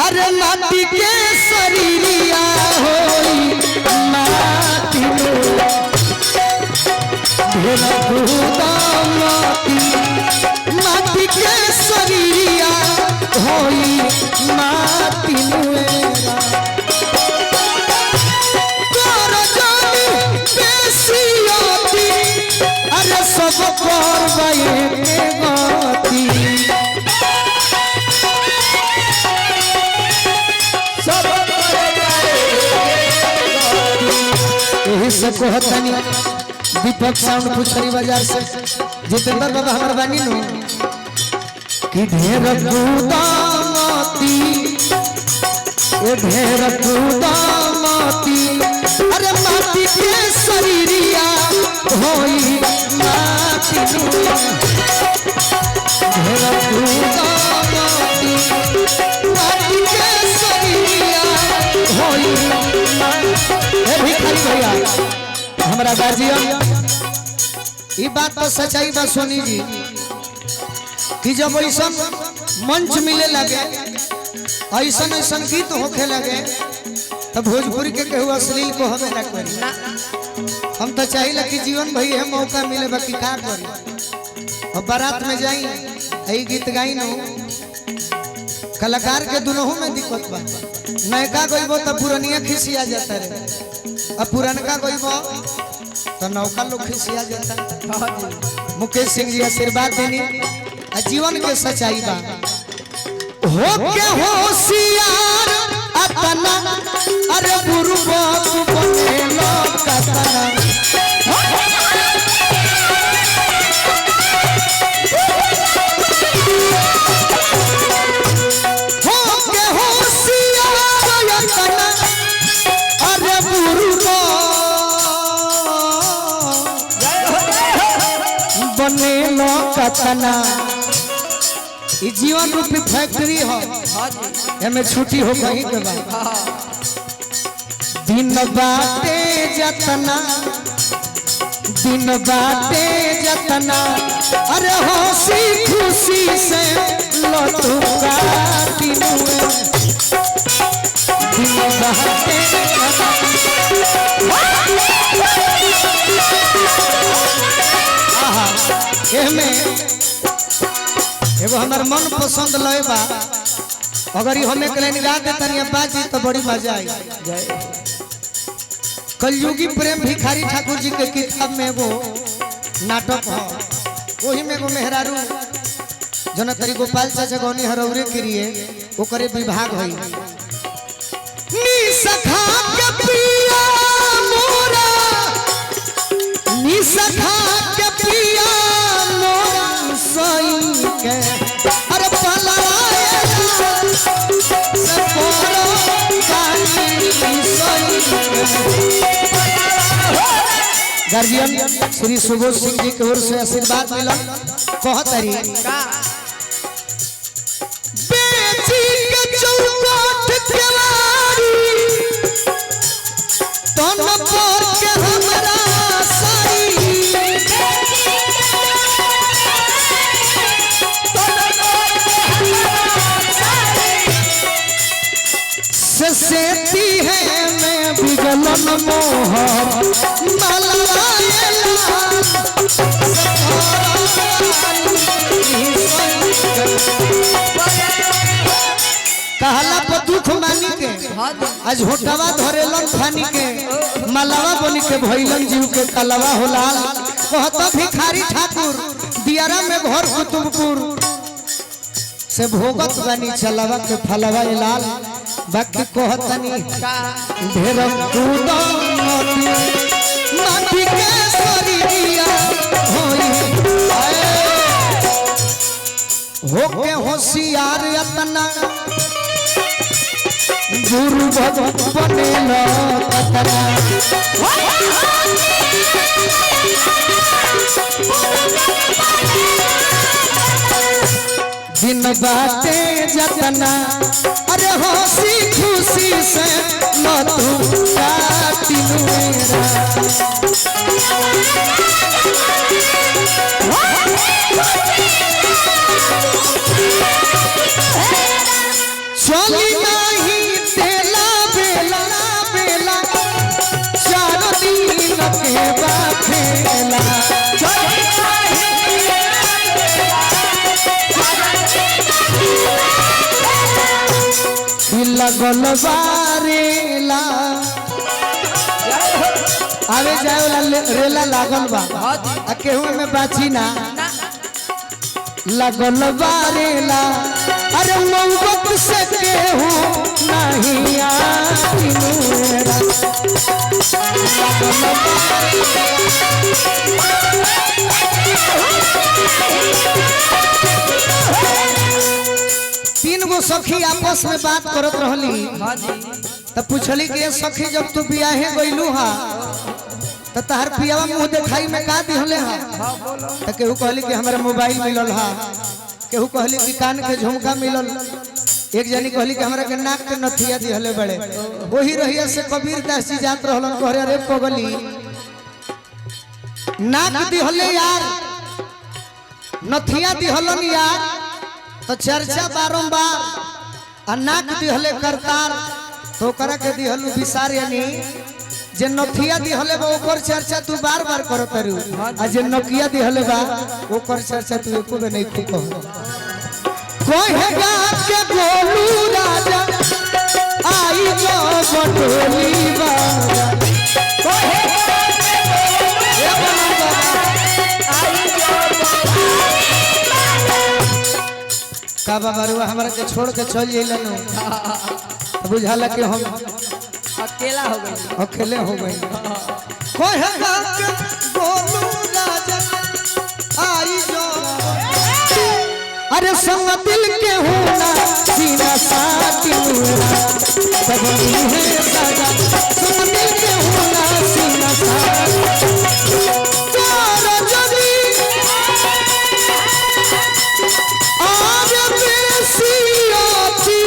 अरे माटी के शरीरिया होई माटी ढेर खुदा माटी के शरीरिया होई माटी अरे सब करवाए यही से कहतनी दीपक साउंड फुचरी बाजार से जितेंद्र बाबा हमार बानी नु कि ढेर कूदामती ये ढेर कूदामती अरे माटी के शरीरिया होई माटी ढेर कूदामती माटी के शरीरिया होई भैया हमारा गार्जियन ये बात तो सच्चाई बात सोनी जी कि जब ऐसा मंच मिले लगे ऐसा ऐसा गीत होखे लगे तो भोजपुरी के कहू अश्लील को हमें न करी हम तो चाहिए कि जीवन भाई है मौका मिले बाकी का करी और बारात में जाई यही गीत गाई न कलाकार के दोनों में दिक्कत बा नयका गईबो तो पुरानिया खिसिया जाता रे अब पुरानका गईबो तो नौका लोग खिसिया जाता। मुकेश सिंह जी आशीर्वाद देनी जीवन के सच्चाई बा हो के होशियार अतना अरे बुरुबक बनेलो कतना बनेलो कतना ई जीवन रूपी फैक्ट्री हो एमे छुट्टी हो कहीं के बाद दिन बाटे जतना अरे हंसी खुशी से लटुका दिन बाटे एगो हमार मन पसंद लय बा अगर हमें के लाइन गा दे तनी बाजी तो बड़ी मजा आई। कलयुगी प्रेम भिखारी ठाकुर जी के किताब में वो नाटक हो वही में एगो मेहरारू जना तरी गोपाल चाचा गौनी हरौरे के लिए ओकरे विभाग होई नी सखा के पिया मोरा नी सखा के पिया मोरा सई के अरे पलाए से पोरो पानी सई गार्जियन श्री सुबोध सिंह जी की ओर से आशीर्वाद मिला कहतरी बेटी के चौकट केवारी तन पर के हमरा साई से सेती है मैं बिगलन मोहर कहला पर दुख मानी के आज होटवा धरेलन फानी के मलावा बनी के भइलन जीव के कलवा होलाल कहता भिखारी ठाकुर दियारा में घर कुतुबपुर से भोगत बनी चलवा के फलवा लाल बाकी कहतनी ढेर कूदा माटी के शरीरिया होई हो के होशियार अतना गुरु भगत बनेलो कतना दिन बाटे जतना अरे हंसी खुशी से मधु काटी मेरा चली नहीं तेला बेला बेला चार दिन के बाखेला लगल बारेला आवे जाए वाला रेला लागल बा आ केहू में बाची ना लगल बारेला अरे मोहब्बत से केहू नहीं आई मेरा तीन गो सखी आपस में बात करत रहली तब पूछली कि सखी जब तू बियाहे गइलू हा तो तहर पियावा मुंह देखाई में का दिहले हा तो केहू कहली कि हमरा मोबाइल मिलल हा केहू कहली कि कान के झुमका मिलल एक जनी कहली कि हमरा के नाक के नथिया दिहले बड़े वही रहिया से कबीर दास जी जात रहलन कहरे अरे पगली नाक दिहले यार नथिया दिहलन यार तो चर्चा बारंबार आ नाक दिहले करतार तो करा के दिहलु विसार यानी जे नथिया दिहले बा ओकर चर्चा तू बार बार करत रहू आ जे नकिया दिहले बा ओकर चर्चा तू एको बे नहीं कहो कहेगा के गोलू राजा आई जो बटोली बाजा कहेगा के गोलू आई जो का बाबा हमरा के छोड़ के चल जइलन बुझाला कि हम अकेला हो गई अकेले हो गए कहेगा के गोलू राजा आई जो अरे संग दिल के होना सीना साथी मेरा सब है साजा संग दिल के होना सीना साथी आज बेसी आती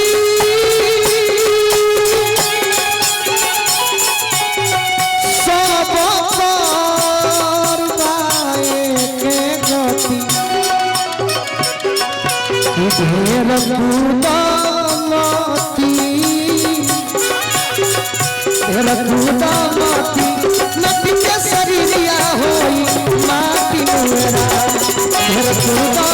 सब पर बाए के गति ढेर कूदामती नदी के शरीरिया होई माटी मेरा ढेर कूदा